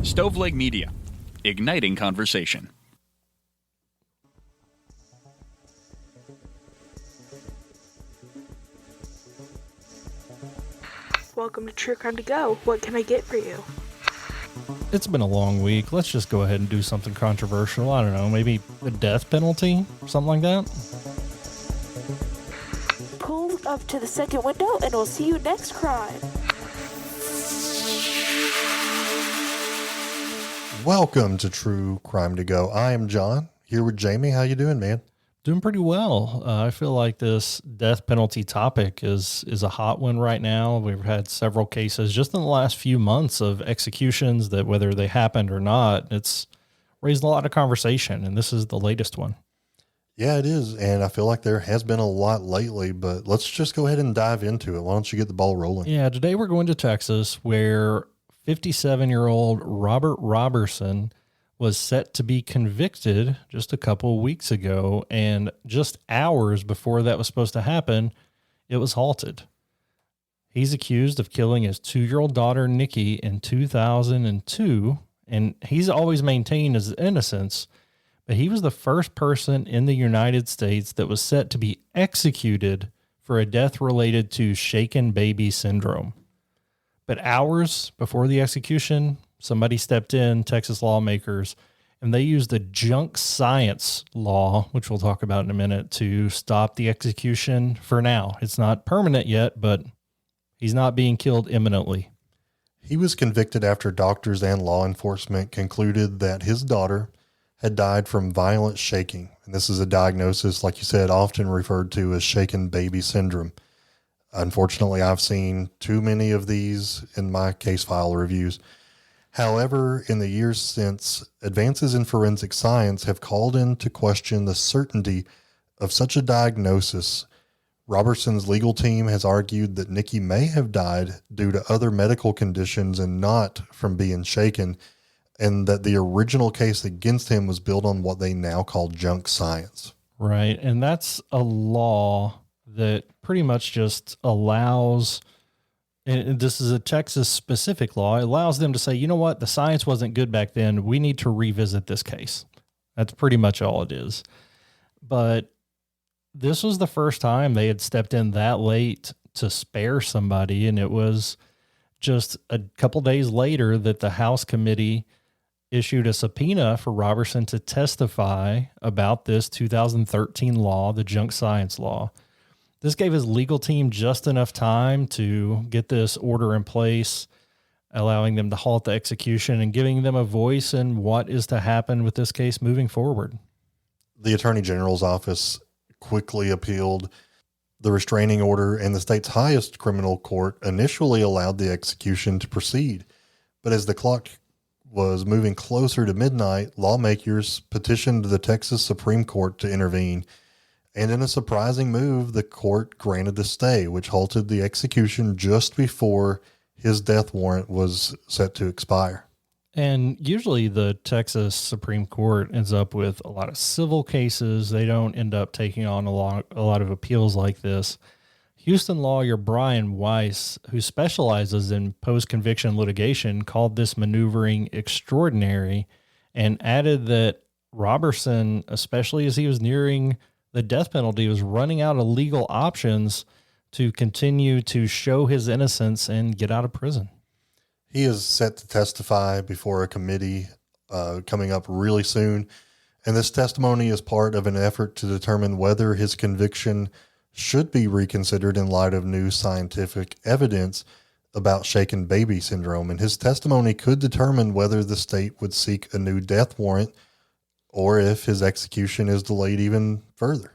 Stoveleg Media, igniting conversation. Welcome to True Crime to Go. What can I get for you? It's been a long week. Let's just go ahead and do something controversial. I don't know, maybe a death penalty, something like that. Pull up to the second window and we'll see you next crime. Welcome to True Crime to Go. I am John, here with Jamie. How you doing, man? Doing pretty well. I feel like this death penalty topic is a hot one right now. We've had several cases just in the last few months of executions that, whether they happened or not, it's raised a lot of conversation, and this is the latest one. Yeah, it is, and I feel like there has been a lot lately, but let's just go ahead and dive into it. Why don't you get the ball rolling? Yeah, today we're going to Texas, where 57-year-old Robert Roberson was set to be convicted just a couple of weeks ago, and just hours before that was supposed to happen, it was halted. He's accused of killing his 2-year-old daughter, Nikki, in 2002, and he's always maintained his innocence, but he was the first person in the United States that was set to be executed for a death related to shaken baby syndrome. But hours before the execution, somebody stepped in, Texas lawmakers, and they used the junk science law, which we'll talk about in a minute, to stop the execution for now. It's not permanent yet, but he's not being killed imminently. He was convicted after doctors and law enforcement concluded that his daughter had died from violent shaking. And this is a diagnosis, like you said, often referred to as shaken baby syndrome. Unfortunately, I've seen too many of these in my case file reviews. However, in the years since, advances in forensic science have called into question the certainty of such a diagnosis. Robertson's legal team has argued that Nikki may have died due to other medical conditions and not from being shaken, and that the original case against him was built on what they now call junk science. Right, and that's a law that pretty much just allows, and this is a Texas specific law, it allows them to say, you know what, the science wasn't good back then. We need to revisit this case. That's pretty much all it is. But this was the first time they had stepped in that late to spare somebody. And it was just a couple days later that the House committee issued a subpoena for Roberson to testify about this 2013 law, the junk science law. This gave his legal team just enough time to get this order in place, allowing them to halt the execution and giving them a voice in what is to happen with this case moving forward. The Attorney General's office quickly appealed the restraining order, and the state's highest criminal court initially allowed the execution to proceed. But as the clock was moving closer to midnight, lawmakers petitioned the Texas Supreme Court to intervene. And in a surprising move, the court granted the stay, which halted the execution just before his death warrant was set to expire. And usually the Texas Supreme Court ends up with a lot of civil cases. They don't end up taking on a lot of appeals like this. Houston lawyer Brian Weiss, who specializes in post-conviction litigation, called this maneuvering extraordinary and added that Roberson, especially as he was nearing the death penalty, was running out of legal options to continue to show his innocence and get out of prison. He is set to testify before a committee coming up really soon. And this testimony is part of an effort to determine whether his conviction should be reconsidered in light of new scientific evidence about shaken baby syndrome. And his testimony could determine whether the state would seek a new death warrant or if his execution is delayed even further.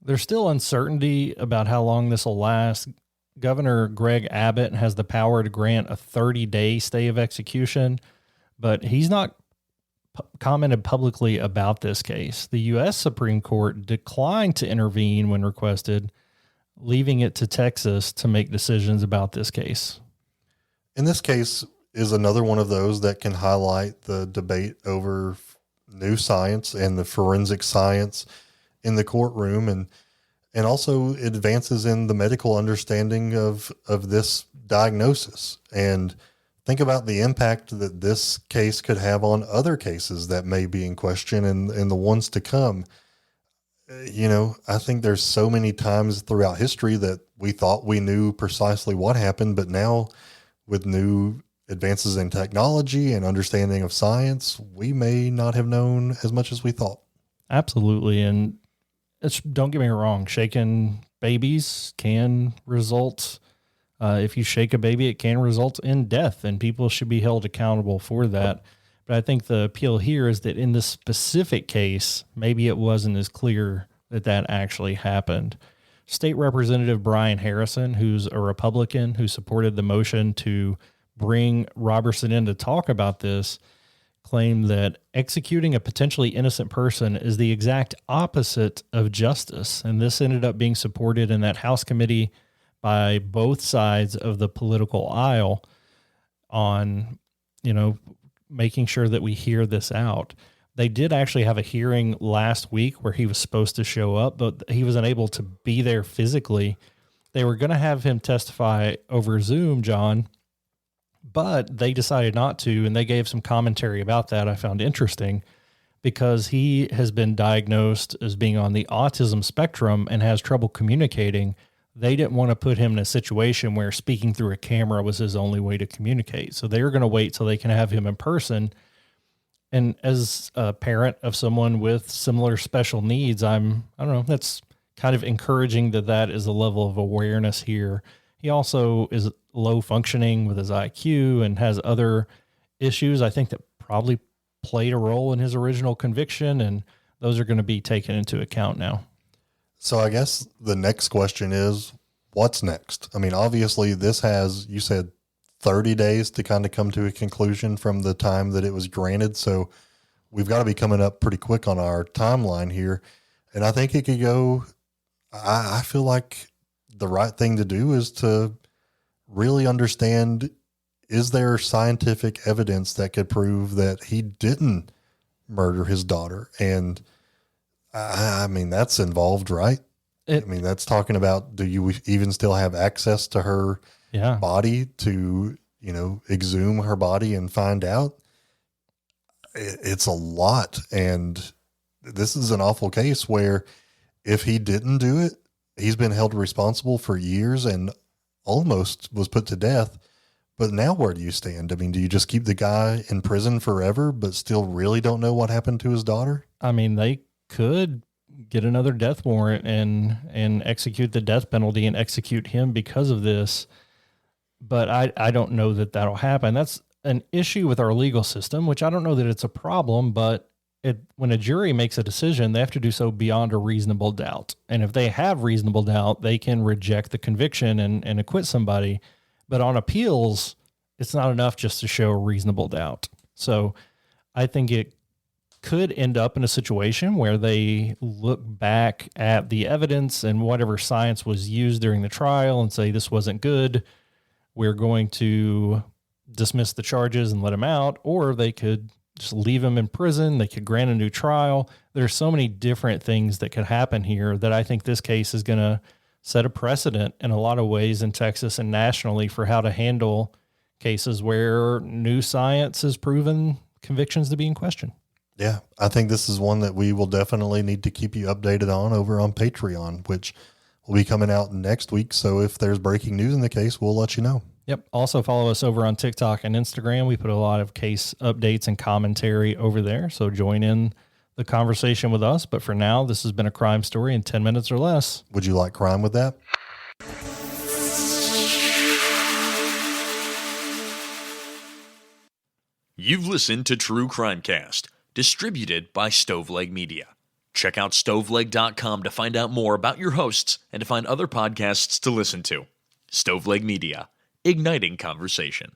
There's still uncertainty about how long this will last. Governor Greg Abbott has the power to grant a 30-day stay of execution, but he's not commented publicly about this case. The U.S. Supreme Court declined to intervene when requested, leaving it to Texas to make decisions about this case. In this case is another one of those that can highlight the debate over new science and the forensic science in the courtroom, and also advances in the medical understanding of this diagnosis. And think about the impact that this case could have on other cases that may be in question and the ones to come. I think there's so many times throughout history that we thought we knew precisely what happened, but now with new advances in technology and understanding of science, we may not have known as much as we thought. Absolutely. And don't get me wrong, shaking babies can result, if you shake a baby, it can result in death, and people should be held accountable for that. But I think the appeal here is that in this specific case, maybe it wasn't as clear that actually happened. State Representative Brian Harrison, who's a Republican who supported the motion to bring Roberson in to talk about this, claimed that executing a potentially innocent person is the exact opposite of justice. And this ended up being supported in that House committee by both sides of the political aisle on, making sure that we hear this out. They did actually have a hearing last week where he was supposed to show up, but he was unable to be there physically. They were going to have him testify over Zoom, John, but they decided not to, and they gave some commentary about that I found interesting, because he has been diagnosed as being on the autism spectrum and has trouble communicating. They didn't want to put him in a situation where speaking through a camera was his only way to communicate. So they were going to wait till they can have him in person. And as a parent of someone with similar special needs, that's kind of encouraging that is a level of awareness here. He also is low functioning with his IQ and has other issues, I think, that probably played a role in his original conviction, and those are going to be taken into account now. So I guess the next question is, what's next? I mean, obviously this has, you said 30 days to kind of come to a conclusion from the time that it was granted. So we've got to be coming up pretty quick on our timeline here. And I think it could go, I feel like the right thing to do is to really understand, is there scientific evidence that could prove that he didn't murder his daughter? And I mean, that's involved, right? That's talking about, do you even still have access to her body to, exhume her body and find out? It's a lot. And this is an awful case where if he didn't do it, he's been held responsible for years and almost was put to death. But now where do you stand? I mean, do you just keep the guy in prison forever, but still really don't know what happened to his daughter? I mean, they could get another death warrant and execute the death penalty and execute him because of this. But I don't know that that'll happen. That's an issue with our legal system, which I don't know that it's a problem, but when a jury makes a decision, they have to do so beyond a reasonable doubt. And if they have reasonable doubt, they can reject the conviction and acquit somebody. But on appeals, it's not enough just to show reasonable doubt. So I think it could end up in a situation where they look back at the evidence and whatever science was used during the trial and say, this wasn't good, we're going to dismiss the charges and let him out. Or they could just leave him in prison. They could grant a new trial. There's so many different things that could happen here that I think this case is going to set a precedent in a lot of ways in Texas and nationally for how to handle cases where new science has proven convictions to be in question. Yeah, I think this is one that we will definitely need to keep you updated on over on Patreon, which will be coming out next week. So if there's breaking news in the case, we'll let you know. Yep. Also follow us over on TikTok and Instagram. We put a lot of case updates and commentary over there. So join in the conversation with us. But for now, this has been a crime story in 10 minutes or less. Would you like crime with that? You've listened to True Crimecast, distributed by Stoveleg Media. Check out stoveleg.com to find out more about your hosts and to find other podcasts to listen to. Stoveleg Media, igniting conversation.